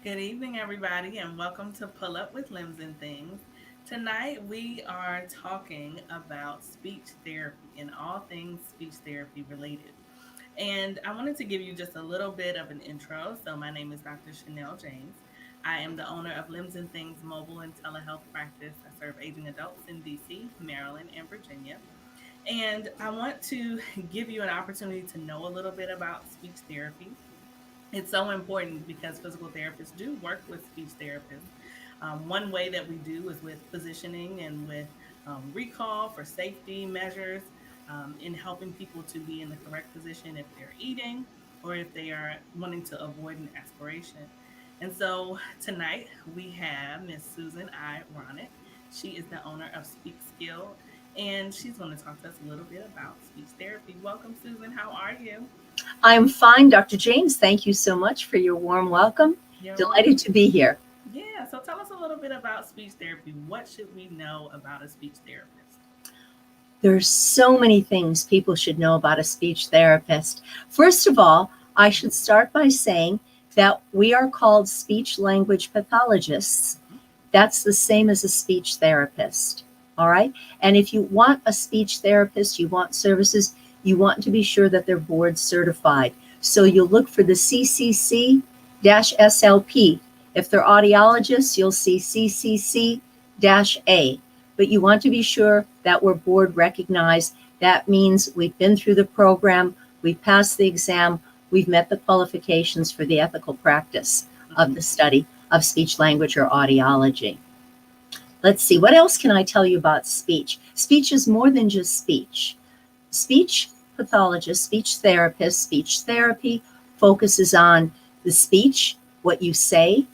Good evening, everybody, and welcome to Pull Up with Limbs and Things. Tonight, we are talking about speech therapy and all things speech therapy related. And I wanted to give you just a little bit of an intro. So, my name is Dr. Chanel James. I am the owner of Limbs and Things mobile and telehealth practice. I serve aging adults in DC, Maryland, and Virginia. And I want to give you an opportunity to know a little bit about speech therapy. It's so important because physical therapists do work with speech therapists. One way that we do is with positioning and with recall for safety measures in helping people to be in the correct position if they're eating or if they are wanting to avoid an aspiration. And so tonight we have Miss Susan I. Wranik. She is the owner of SpeakSkill, and she's going to talk to us a little bit about speech therapy. Welcome, Susan. How are you? I'm fine, Dr. James. Thank you so much for your warm welcome. You're Delighted welcome. to be here. Yeah, so tell us a little bit about speech therapy. What should we know about a speech therapist? There's so many things people should know about a speech therapist. First of all, I should start by saying that we are called speech language pathologists. Mhm. That's the same as a speech therapist. All right. And if you want a speech therapist, you want services, you want to be sure that they're board certified. So you'll look for the CCC SLP. If they're audiologists, you'll see CCC A. But you want to be sure that we're board recognized. That means we've been through the program, we've passed the exam, we've met the qualifications for the ethical practice of the Mhm. study of speech language or audiology. Let's see, what else can I tell you about speech? Speech is more than just speech. Speech pathologist, speech therapist, speech therapy focuses on the speech, what you say.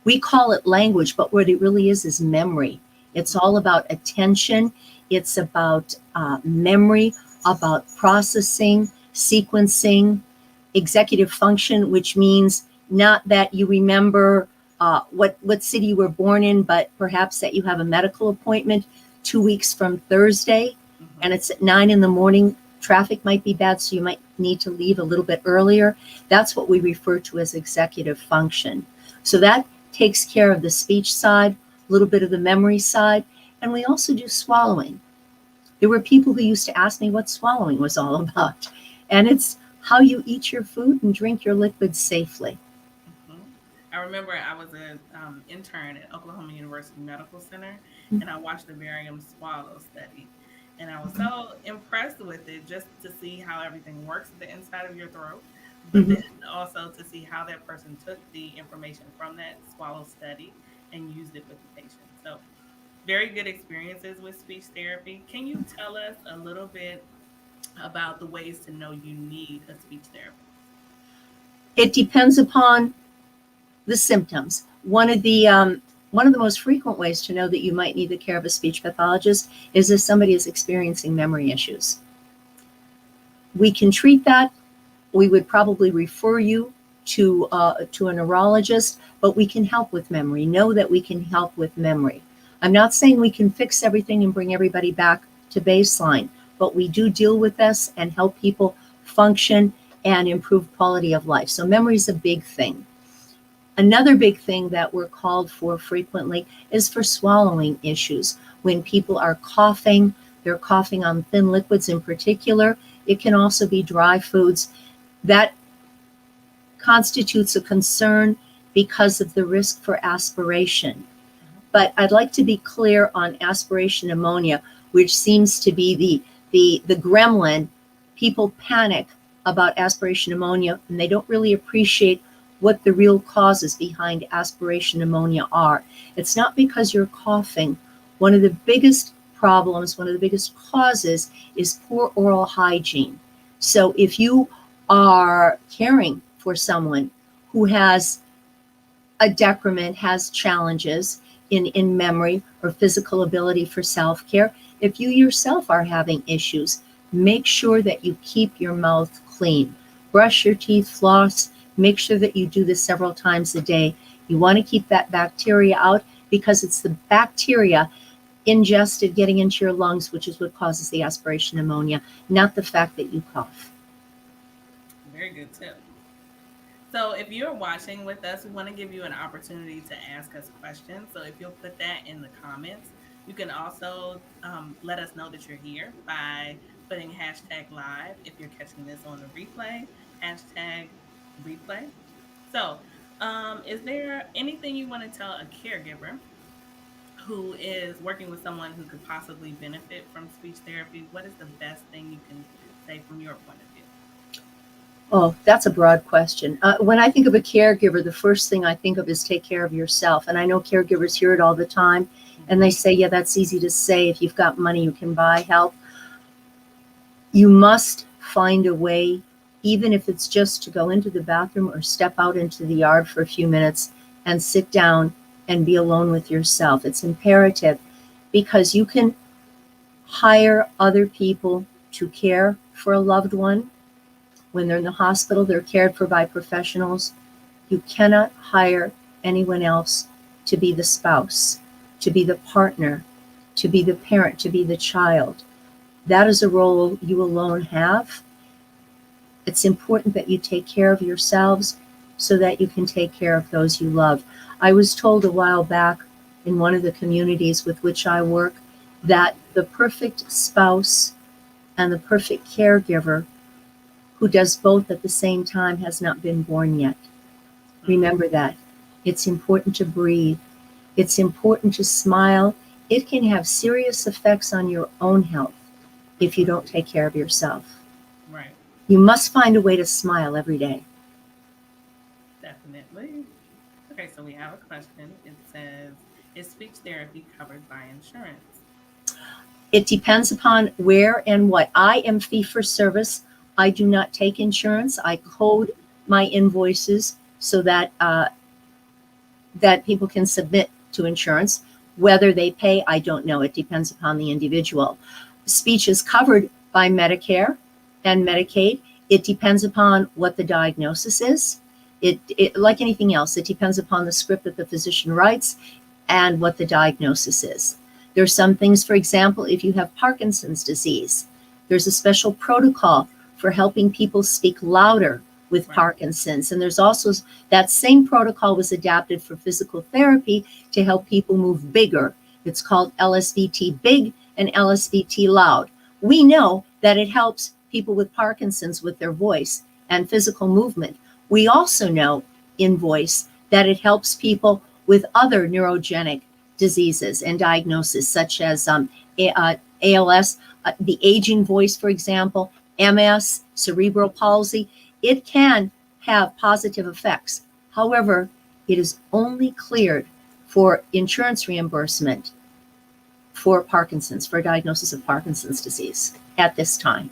We call it language, but what it really is memory. It's all about attention. It's about memory, about processing, sequencing, executive function, which means not that you remember what city you were born in, but perhaps that you have a medical appointment 2 weeks from Thursday, and Mhm. it's at 9 in the morning. Traffic might be bad, so you might need to leave a little bit earlier. That's what we refer to as executive function. So that takes care of the speech side, a little bit of the memory side, and we also do swallowing. There were people who used to ask me what swallowing was all about, and it's how you eat your food and drink your liquids safely. Mhm. I remember I was an intern at Oklahoma University Medical Center, and I watched the barium swallow study. And I was so impressed with it just to see how everything works at the inside of your throat, but then Mhm. also to see how that person took the information from that swallow study and used it with the patient. So, very good experiences with speech therapy. Can you tell us a little bit about the ways to know you need a speech therapist? It depends upon the symptoms. One of the most frequent ways to know that you might need the care of a speech pathologist is if somebody is experiencing memory issues. We can treat that. We would probably refer you to a neurologist, but we can help with memory. Know that we can help with memory. I'm not saying we can fix everything and bring everybody back to baseline, but we do deal with this and help people function and improve quality of life. So memory is a big thing. Another big thing that we're called for frequently is for swallowing issues. When people are coughing, they're coughing on thin liquids in particular. It can also be dry foods. That constitutes a concern because of the risk for aspiration. Mhm. But I'd like to be clear on aspiration pneumonia, which seems to be the gremlin. People panic about aspiration pneumonia and they don't really appreciate what the real causes behind aspiration pneumonia are. It's not because you're coughing. One of the biggest problems, one of the biggest causes is poor oral hygiene. So if you are caring for someone who has a decrement, has challenges in memory or physical ability for self care, if you yourself are having issues, make sure that you keep your mouth clean. Brush your teeth, floss, make sure that you do this several times a day. You want to keep that bacteria out because it's the bacteria ingested getting into your lungs, which is what causes the aspiration pneumonia, not the fact that you cough. Very good tip. So if you're watching with us, we want to give you an opportunity to ask us questions. So if you'll put that in the comments, you can also let us know that you're here by putting hashtag live if you're catching this on the replay, hashtag replay. So, is there anything you want to tell a caregiver who is working with someone who could possibly benefit from speech therapy? What is the best thing you can say from your point of view? Oh, that's a broad question. When I think of a caregiver, the first thing I think of is take care of yourself. And I know caregivers hear it all the time, and they Mhm. say, yeah, that's easy to say. If you've got money, you can buy help. You must find a way, even if it's just to go into the bathroom or step out into the yard for a few minutes and sit down and be alone with yourself. It's imperative because you can hire other people to care for a loved one. When they're in the hospital, they're cared for by professionals. You cannot hire anyone else to be the spouse, to be the partner, to be the parent, to be the child. That is a role you alone have. It's important that you take care of yourselves so that you can take care of those you love. I was told a while back in one of the communities with which I work that the perfect spouse and the perfect caregiver who does both at the same time has not been born yet. Mm, Remember that. It's important to breathe. It's important to smile. It can have serious effects on your own health if you mm-hmm. don't take care of yourself. Right. You must find a way to smile every day. Definitely. Okay, so we have a question. It says, is speech therapy covered by insurance? It depends upon where and what. I am fee for service. I do not take insurance. I code my invoices so that people can submit to insurance. Whether they pay, I don't know. It depends upon the individual. Speech is covered by Medicare and Medicaid. It depends upon what the diagnosis is. It like anything else, it depends upon the script that the physician writes and what the diagnosis is. There's some things, for example, if you have Parkinson's disease, there's a special protocol for helping people speak louder with Right. Parkinson's. And there's also that same protocol was adapted for physical therapy to help people move bigger. It's called LSVT big and LSVT loud. We know that it helps people with Parkinson's with their voice and physical movement. We also know in voice that it helps people with other neurogenic diseases and diagnoses, such as ALS, the aging voice, for example, MS, cerebral palsy. It can have positive effects. However, it is only cleared for insurance reimbursement for Parkinson's, for a diagnosis of Parkinson's disease at this time.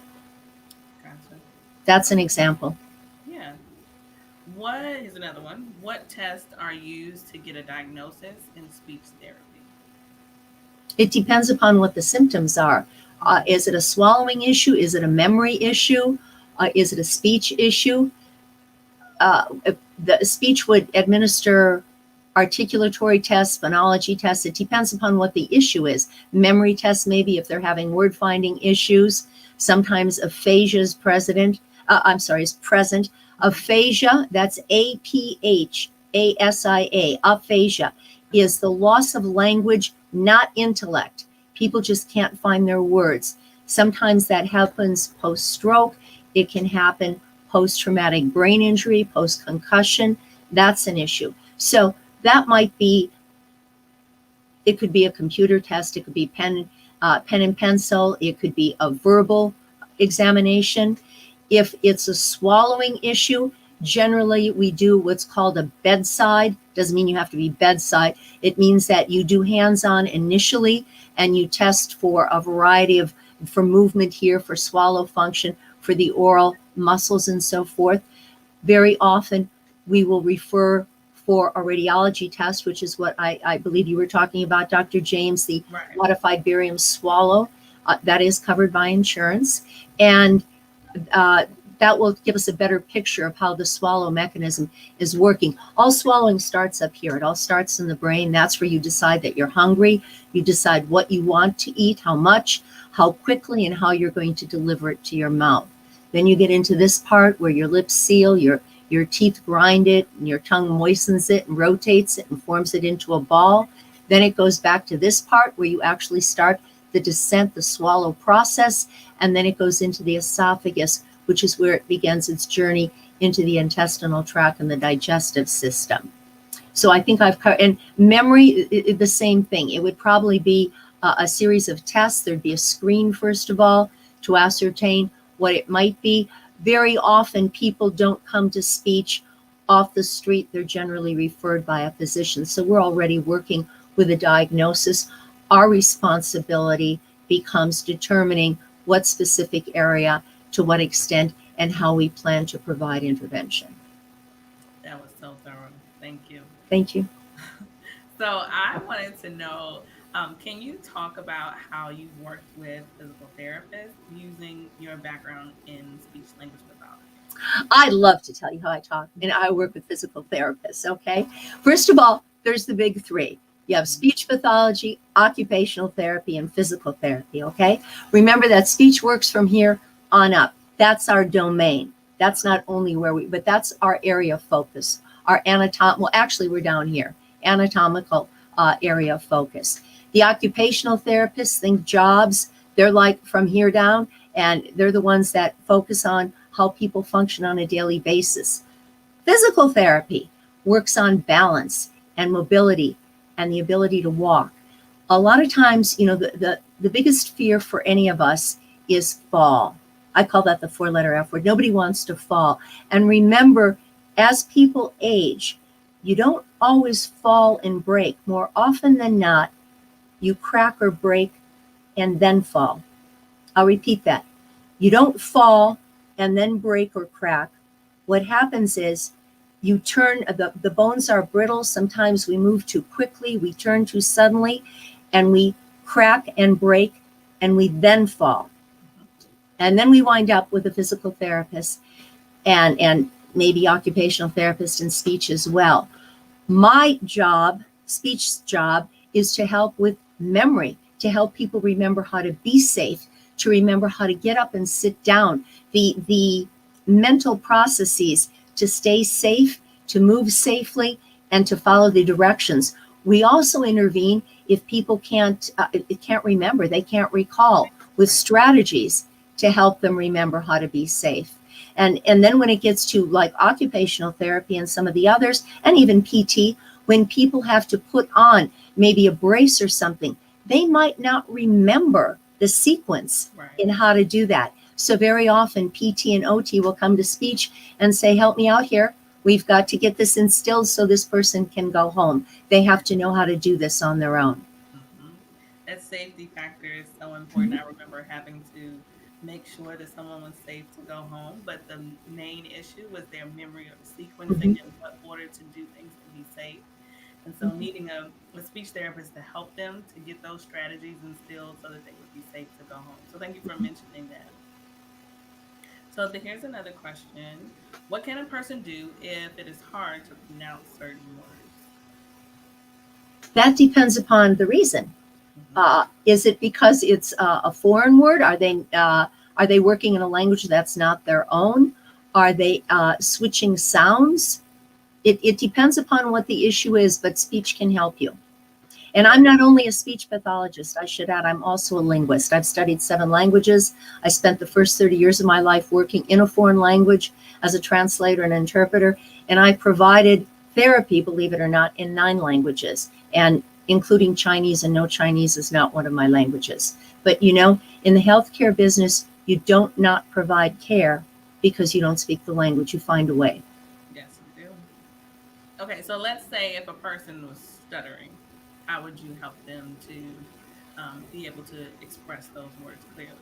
Gotcha. That's an Okay. example. Yeah. What is another one? What tests are used to get a diagnosis in speech therapy? It depends upon what the symptoms are. Mm-hmm. Is it a swallowing issue? Is it a memory issue? Is it a speech issue? The speech would administer articulatory tests, phonology tests. It depends upon what the issue is. Memory tests, maybe if they're having word finding issues. Sometimes aphasia is present. Is present. Aphasia, that's APHASIA, aphasia, is the loss of language, not intellect. People just can't find their words. Sometimes that happens post stroke. It can happen post traumatic brain injury, post concussion. That's an issue. So that might be, it could be a computer test, it could be pen and pencil, it could be a verbal examination. If it's a swallowing issue, generally we do what's called a bedside. Doesn't mean you have to be bedside. It means that you do hands-on initially and you test for a variety of, for movement here, for swallow function, for the oral muscles and so forth. Very often we will refer for a radiology test, which is what I believe you were talking about, Dr. James, the Right. modified barium swallow. That is covered by insurance. And uh, that will give us a better picture of how the swallow mechanism is working. All swallowing starts up here. It all starts in the brain. That's where you decide that you're hungry. You decide what you want to eat, how much, how quickly, and how you're going to deliver it to your mouth. Then you get into this part where your lips seal, your your teeth grind it, and your tongue moistens it and rotates it and forms it into a ball. Then it goes back to this part where you actually start the descent, the swallow process, and then it goes into the esophagus, which is where it begins its journey into the intestinal tract and the digestive system. So I think I've covered, and memory, the same thing. It would probably be a series of tests. There'd be a screen, first of all, to ascertain what it might be. Very often people don't come to speech off the street. They're generally referred by a physician. So we're already working with a diagnosis. Our responsibility becomes determining what specific area, to what extent, and how we plan to provide intervention. That was so thorough. Thank you. Thank you. So I wanted to know, can you talk about how you've worked with physical therapists using your background in speech language pathology? I love to tell you how I talk, and I work with physical therapists, okay? First of all, there's the big three. You have speech pathology, occupational therapy, and physical therapy, okay? Remember that speech works from here on up. That's our domain. That's not only where but that's our area of focus. Well, actually, we're down here, anatomical area of focus. The occupational therapists, think jobs, they're like from here down, and they're the ones that focus on how people function on a daily basis. Physical therapy works on balance and mobility and the ability to walk. A lot of times, the biggest fear for any of us is fall. I call that the four-letter F word. Nobody wants to fall. And remember, as people age, you don't always fall and break. More often than not, you crack or break and then fall. I'll repeat that. You don't fall and then break or crack. What happens is you turn, the bones are brittle. Sometimes we move too quickly, we turn too suddenly, and we crack and break, and we then fall. And then we wind up with a physical therapist and maybe occupational therapist and speech as well. My job, speech job, is to help with memory, to help people remember how to be safe, to remember how to get up and sit down, the mental processes to stay safe, to move safely, and to follow the directions. We also intervene if people can't remember, they can't recall, with strategies to help them remember how to be safe. And then when it gets to like occupational therapy and some of the others, and even PT, when people have to put on maybe a brace or something, they might not remember the sequence in how to do that. So very often PT and OT will come to speech and say, help me out here. We've got to get this instilled so this person can go home. They have to know how to do this on their own. Mm-hmm. That safety factor is so important. I remember having to make sure that someone was safe to go home, but the main issue was their memory of sequencing and what order to do things to be safe. And so needing a speech therapist to help them to get those strategies instilled so that they would be safe to go home. So thank you for mentioning that. So here's another question. What can a person do if it is hard to pronounce certain words? That depends upon the reason. Mm-hmm. Is it because it's a foreign word? Are they working in a language that's not their own? Are they switching sounds? It depends upon what the issue is, but speech can help you. And I'm not only a speech pathologist, I should add, I'm also a linguist. I've studied 7 languages. I spent the first 30 years of my life working in a foreign language as a translator and interpreter. And I provided therapy, believe it or not, in 9 languages, and including Chinese, and no, Chinese is not one of my languages. But in the healthcare business, you don't not provide care because you don't speak the language. You find a way. Yes, you do. Okay, so let's say if a person was stuttering, how would you help them to be able to express those words clearly?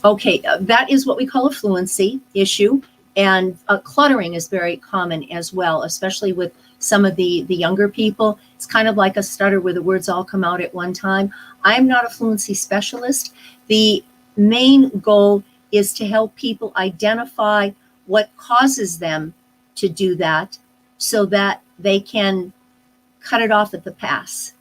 Okay, that is what we call a fluency issue. And cluttering is very common as well, especially with some of the younger people. It's kind of like a stutter where the words all come out at one time. I'm not a fluency specialist. The main goal is to help people identify what causes them to do that so that they can cut it off at the pass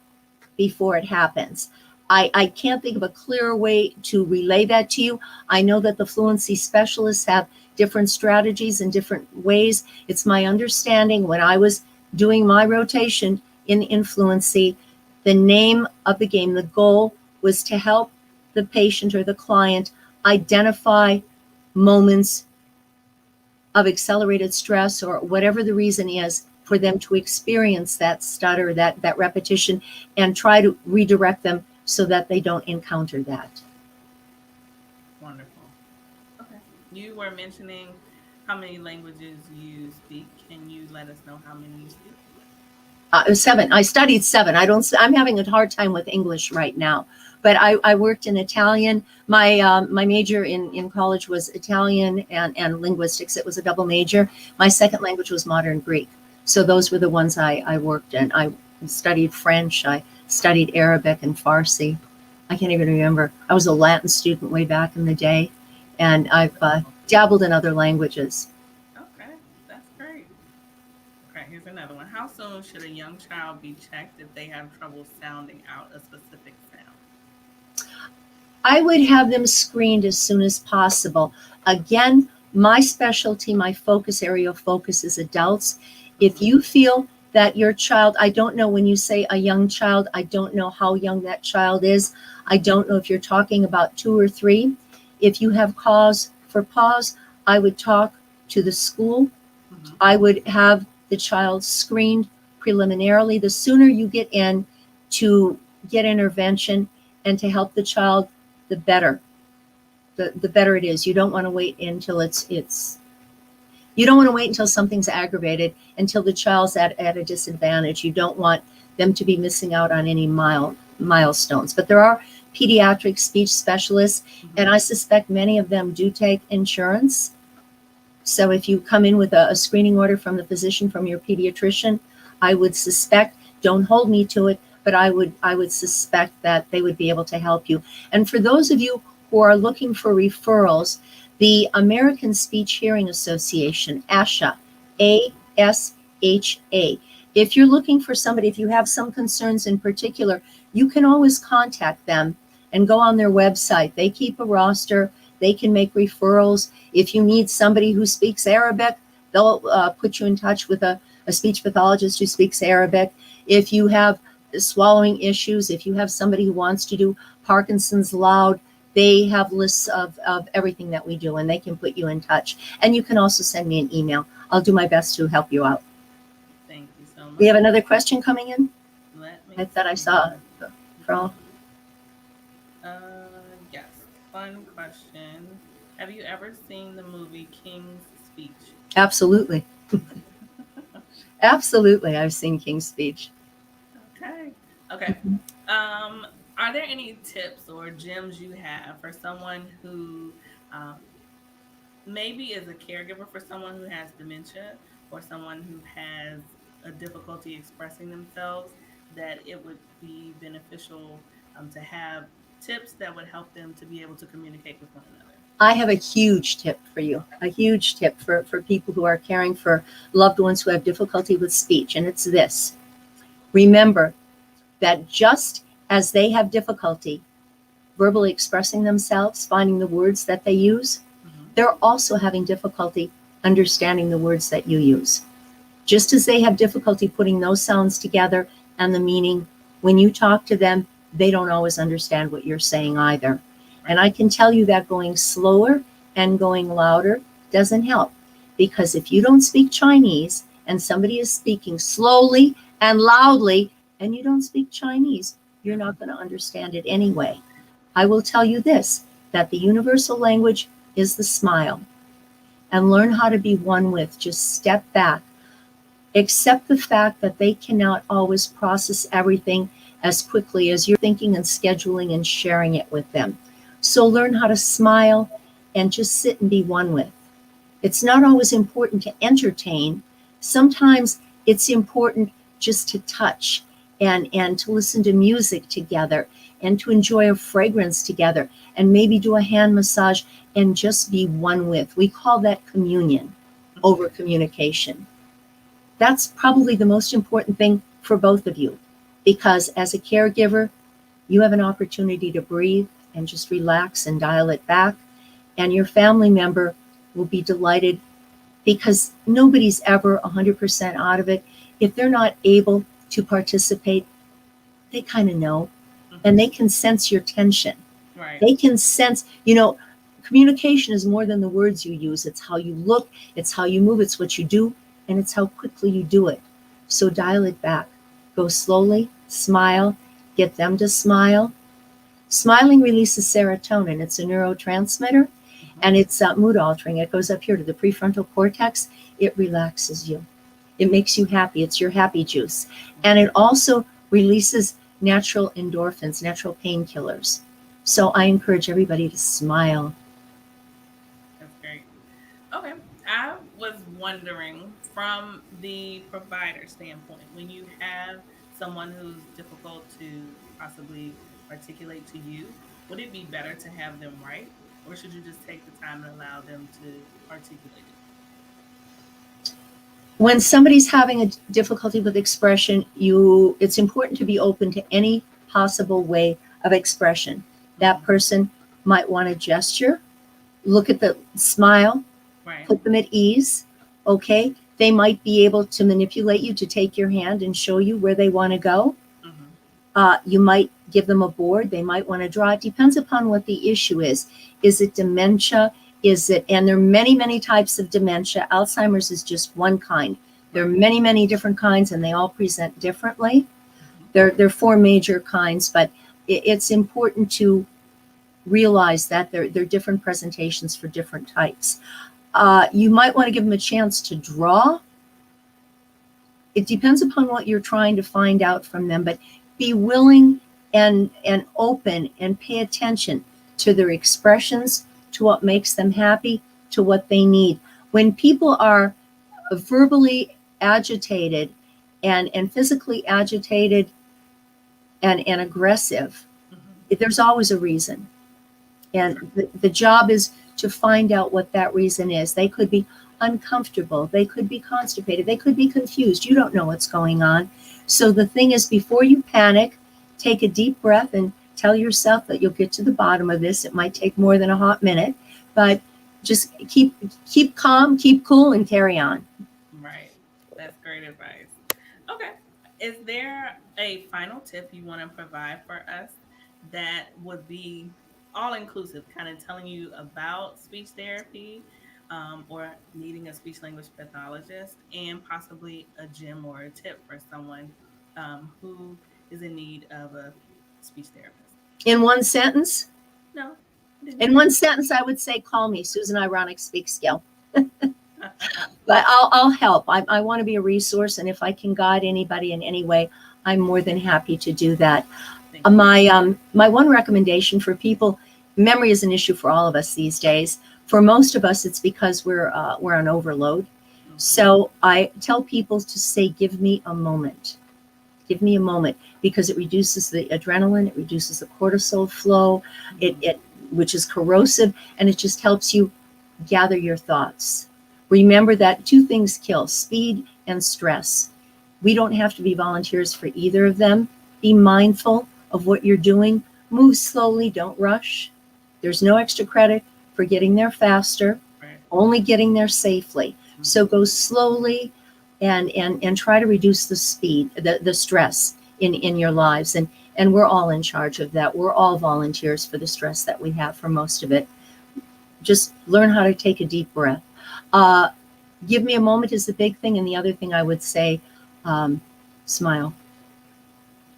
before it happens. I can't think of a clearer way to relay that to you. I know that the fluency specialists have different strategies and different ways. It's my understanding when I was doing my rotation in Fluency, the name of the game, the goal was to help the patient or the client identify moments of accelerated stress or whatever the reason is for them to experience that stutter, that repetition, and try to redirect them so that they don't encounter that. Wonderful. Okay. You were mentioning how many languages you speak. Can you let us know how many you speak? 7. I studied 7. I'm having a hard time with English right now, but I worked in Italian. My major in college was Italian and linguistics. It was a double major. My second language was modern Greek. So those were the ones I worked in. I studied French. I studied Arabic and Farsi. I can't even remember. I was a Latin student way back in the day, and I've dabbled in other languages. Okay, that's great. Okay, here's another one. How soon should a young child be checked if they have trouble sounding out a specific sound? I would have them screened as soon as possible. Again, my specialty, my focus area of focus is adults. If Mm-hmm. you feel that your child, I don't know when you say a young child, I don't know how young that child is. I don't know if you're talking about 2 or 3. If you have cause for pause, I would talk to the school. Mm-hmm. I would have the child screened preliminarily. The sooner you get in to get intervention and to help the child, the better. The better it is. You don't want to wait until it's you don't want to wait until something's aggravated, until the child's at a disadvantage. You don't want them to be missing out on any milestones. But there are pediatric speech specialists, Mm-hmm. and I suspect many of them do take insurance. So if you come in with a screening order from the physician, from your pediatrician, I would suspect, don't hold me to it, but I would suspect that they would be able to help you. And for those of you who are looking for referrals, the American Speech Hearing Association, ASHA, ASHA. If you're looking for somebody, if you have some concerns in particular, you can always contact them and go on their website. They keep a roster. They can make referrals. If you need somebody who speaks Arabic, they'll put you in touch with a speech pathologist who speaks Arabic. If you have swallowing issues, if you have somebody who wants to do Parkinson's loud, they have lists of everything that we do, and they can put you in touch. And you can also send me an email. I'll do my best to help you out. Thank you so We have much. another question coming in. Let I me thought I see. saw from. Yes. Fun question. Have you ever seen the movie King's Speech? Absolutely. Absolutely. I've seen King's Speech. Okay. Okay. Um, are there any tips or gems you have for someone who um, maybe is a caregiver for someone who has dementia or someone who has a difficulty expressing themselves, that it would be beneficial to have tips that would help them to be able to communicate with one another? I have a huge tip for you, Okay. a huge tip for people who are caring for loved ones who have difficulty with speech. And it's this: remember that just as they have difficulty verbally expressing themselves, finding the words that they use, Hmm. they're also having difficulty understanding the words that you use. Just as they have difficulty putting those sounds together and the meaning, when you talk to them, they don't always understand what you're saying either. And Right. I can tell you that going slower and going louder doesn't help. Because if you don't speak Chinese and somebody is speaking slowly and loudly and you don't speak Chinese, you're Yeah. not going to understand it anyway. I will tell you this, that the universal language is the smile. And learn how to be one with. Just step back. Accept the fact that they cannot always process everything as quickly as you're thinking and scheduling and sharing it with them. So learn how to smile and just sit and be one with. It's not always important to entertain. Sometimes it's important just to touch and to listen to music together and to enjoy a fragrance together and maybe do a hand massage and just be one with. We call that communion Hmm. over communication. That's probably the most important thing for both of you, because as a caregiver, you have an opportunity to breathe and just relax and dial it back. And your family member will be delighted because nobody's ever 100% out of it. If they're not able to participate, they kind of know, and Hmm. they can sense your tension. Right. They can sense, communication is more than the words you use. It's how you look, it's how you move, it's what you do, and it's how quickly you do it. So dial it back. Go slowly, smile, get them to smile. Smiling releases serotonin. It's a neurotransmitter, Hmm. and it's mood altering. It goes up here to the prefrontal cortex. It relaxes you. It makes you happy. It's your happy juice. And it Okay. also releases natural endorphins, natural painkillers. So I encourage everybody to smile. That's great. Okay. I was wondering from the provider standpoint, when you have someone who's difficult to possibly articulate to you, would it be better to have them write, or should you just take the time and allow them to articulate it? When somebody's having a difficulty with expression, it's important to be open to any possible way of expression. That Hmm. person might want to gesture, look at the smile, Right. put them at ease. Okay. They might be able to manipulate you to take your hand and show you where they want to go. Hmm. You might give them a board. They might want to draw. It depends upon what the issue is. Is it dementia? And there are many, many types of dementia. Alzheimer's is just one kind. There are Right. many, many different kinds, and they all present differently. Hmm. There are four major kinds, but it's important to realize that there are different presentations for different types. You might want to give them a chance to draw. It depends upon what you're trying to find out from them, but be willing and open and pay attention to their expressions, to what makes them happy, to what they need. When people are verbally agitated and physically agitated and aggressive, Hmm. there's always a reason. And the job is to find out what that reason is. They could be uncomfortable. They could be constipated. They could be confused. You don't know what's going on. So the thing is, before you panic, take a deep breath and tell yourself that you'll get to the bottom of this. It might take more than a hot minute, but just keep calm, keep cool, and carry on. Right. That's great advice. Okay. Is there a final tip you want to provide for us that would be all inclusive, kind of telling you about speech therapy, or needing a speech language pathologist, and possibly a gym or a tip for someone who is in need of a speech therapist? In one sentence, No, you didn't in have one to. sentence, I would say, call me, Susan Ironic SpeakSkill. But I'll help. I want to be a resource, and if I can guide anybody in any way, I'm more than happy to do that. Thank you. My one recommendation for people, memory is an issue for all of us these days. For most of us, it's because we're on overload. Hmm. So I tell people to say, "Give me a moment." Give me a moment, because it reduces the adrenaline, it reduces the cortisol flow, Hmm. it which is corrosive, and it just helps you gather your thoughts. Remember that two things kill: speed and stress. We don't have to be volunteers for either of them. Be mindful of what you're doing. Move slowly, don't rush. There's no extra credit for getting there faster, Right. only getting there safely. So Hmm. go slowly and try to reduce the speed, the stress in your lives. And we're all in charge of that. We're all volunteers for the stress that we have for most of it. Just learn how to take a deep breath. Uh, Give me a moment is the big thing. And the other thing I would say, um, smile.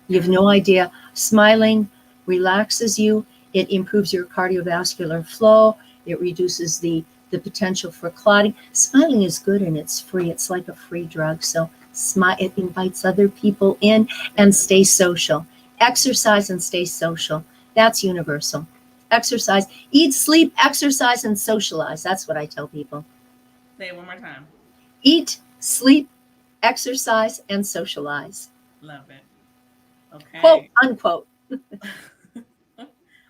You have Got it. no idea. Smiling relaxes you. It improves your cardiovascular flow. It reduces the potential for clotting. Smiling is good and it's free. It's like a free drug. So smile. It invites other people in, It and does. stay social. Exercise and stay social. That's universal. Exercise, eat, sleep, exercise, and socialize. That's what I tell people. Say it one more time. Eat, sleep, exercise, and socialize. Love it. Quote Okay. unquote.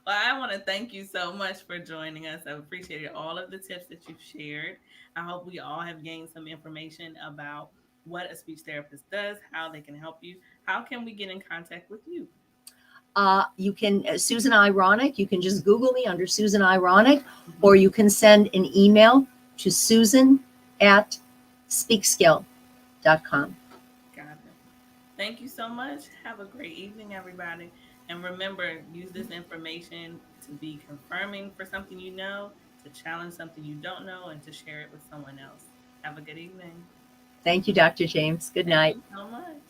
Well, I want to thank you so much for joining us. I've appreciated all of the tips that you've shared. I hope we all have gained some information about what a speech therapist does, how they can help you. How can we get in contact with you? You can, Susan Ironic, you can just Google me under Susan Ironic, Hmm. or you can send an email to Susan at SpeakSkill.com. Got it. Thank you so much. Have a great evening, everybody. And remember, use this information to be confirming for something you know, to challenge something you don't know, and to share it with someone else. Have a good evening. Thank you, Dr. James. Good Thank night. you so much.